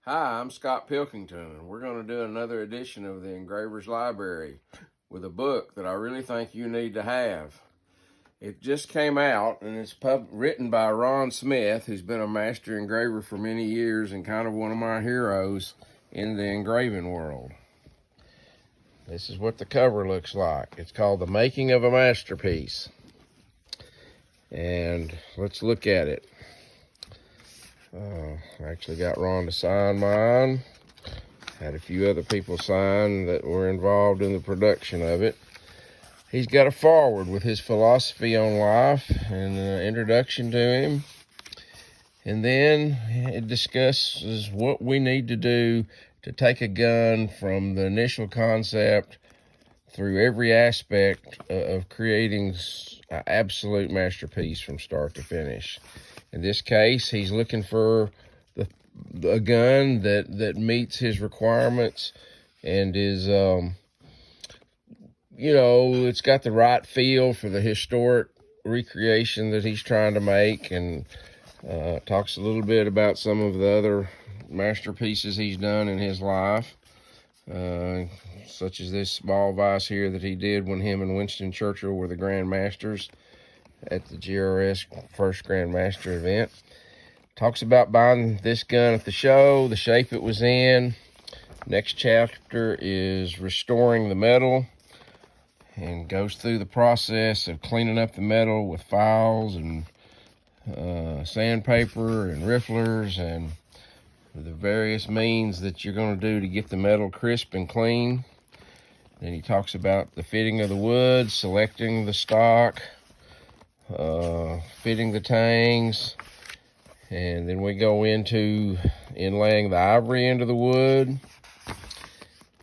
Hi, I'm Scott Pilkington, and we're going to do another edition of the Engraver's Library with a book that I really think you need to have. It just came out, and it's written by Ron Smith, who's been a master engraver for many years and kind of one of my heroes in the engraving world. This is what the cover looks like. It's called The Making of a Masterpiece. And let's look at it. I actually got Ron to sign mine. Had a few other people sign that were involved in the production of it. He's got a foreword with his philosophy on life and an introduction to him. And then it discusses what we need to do to take a gun from the initial concept through every aspect of creating an absolute masterpiece from start to finish. In this case, he's looking for a gun that meets his requirements and is, it's got the right feel for the historic recreation that he's trying to make, and talks a little bit about some of the other masterpieces he's done in his life, such as this small vise here that he did when him and Winston Churchill were the Grand Masters at the GRS First Grand Master event. Talks about buying this gun at the show, the shape it was in. Next chapter is restoring the metal, and goes through the process of cleaning up the metal with files and sandpaper and rifflers and the various means that you're going to do to get the metal crisp and clean. Then he talks about the fitting of the wood, selecting the stock, fitting the tangs, and then we go into inlaying the ivory into the wood.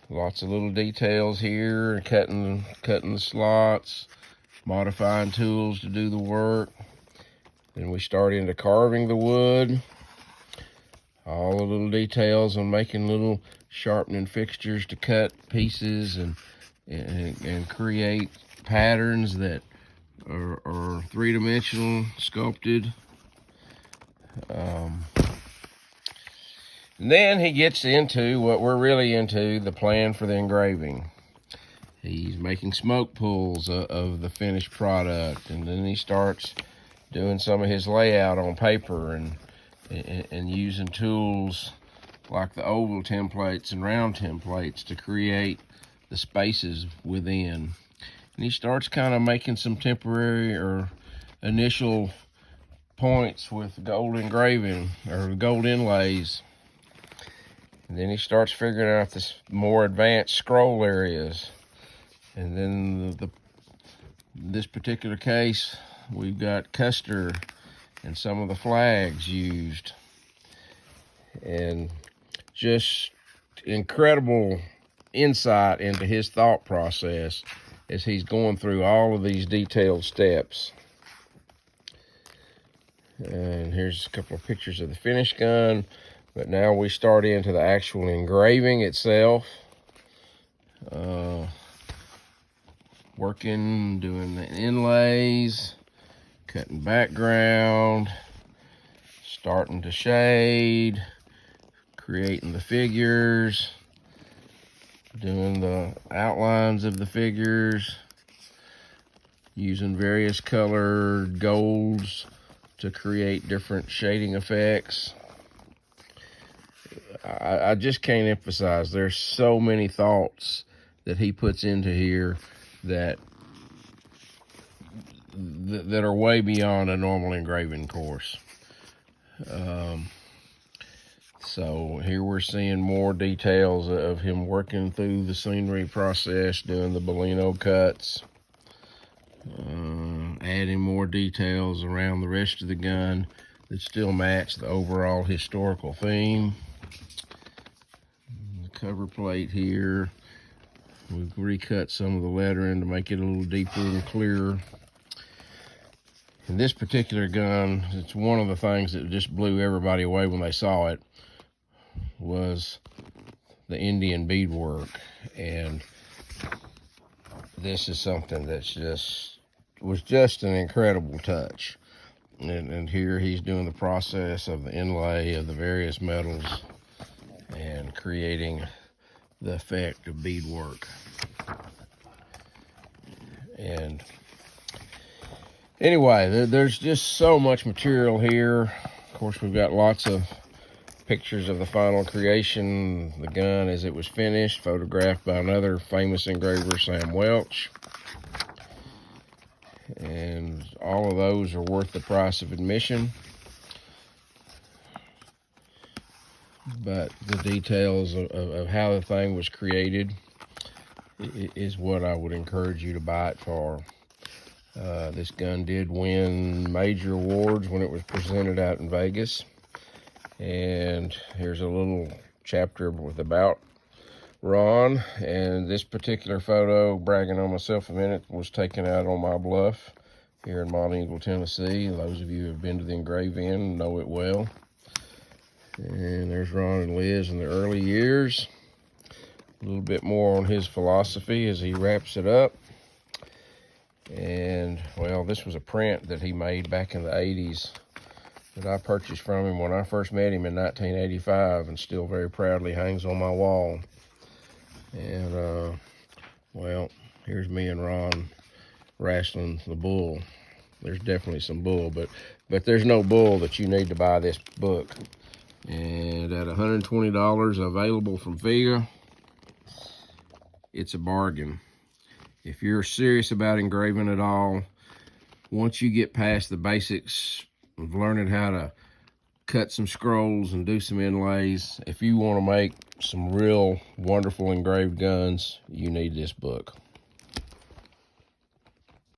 Lots of little details here, cutting the slots, modifying tools to do the work. Then we start into carving the wood. All the little details on making little sharpening fixtures to cut pieces and create patterns that are three-dimensional, sculpted. And then he gets into what we're really into, the plan for the engraving. He's making smoke pulls of the finished product, and then he starts doing some of his layout on paper and using tools like the oval templates and round templates to create the spaces within. And he starts kind of making some temporary or initial points with gold engraving or gold inlays. And then he starts figuring out this more advanced scroll areas. And then this particular case, we've got Custer and some of the flags used. And just incredible insight into his thought process as he's going through all of these detailed steps. And here's a couple of pictures of the finished gun. But now we start into the actual engraving itself. Working, doing the inlays, cutting background, starting to shade, creating the figures, doing the outlines of the figures, using various colored golds to create different shading effects. I just can't emphasize, there's so many thoughts that he puts into here that are way beyond a normal engraving course. So here we're seeing more details of him working through the scenery process, doing the Bellino cuts, adding more details around the rest of the gun that still match the overall historical theme. The cover plate here, we've recut some of the lettering to make it a little deeper and clearer. In this particular gun, it's one of the things that just blew everybody away when they saw it, was the Indian beadwork. And this is something that's was just an incredible touch. And here he's doing the process of the inlay of the various metals and creating the effect of beadwork. And anyway, there's just so much material here. Of course, we've got lots of pictures of the final creation, the gun as it was finished, photographed by another famous engraver, Sam Welch. And all of those are worth the price of admission. But the details of how the thing was created is what I would encourage you to buy it for. This gun did win major awards when it was presented out in Vegas. And here's a little chapter about Ron. And this particular photo, bragging on myself a minute, was taken out on my bluff here in Monteagle, Tennessee. Those of you who have been to the Engrave Inn know it well. And there's Ron and Liz in the early years. A little bit more on his philosophy as he wraps it up. And, well, this was a print that he made back in the 80s that I purchased from him when I first met him in 1985, and still very proudly hangs on my wall. And, well, here's me and Ron wrestling the bull. There's definitely some bull, but there's no bull that you need to buy this book. And at $120 available from FEGA, it's a bargain. If you're serious about engraving at all, once you get past the basics of learning how to cut some scrolls and do some inlays, if you want to make some real wonderful engraved guns, you need this book.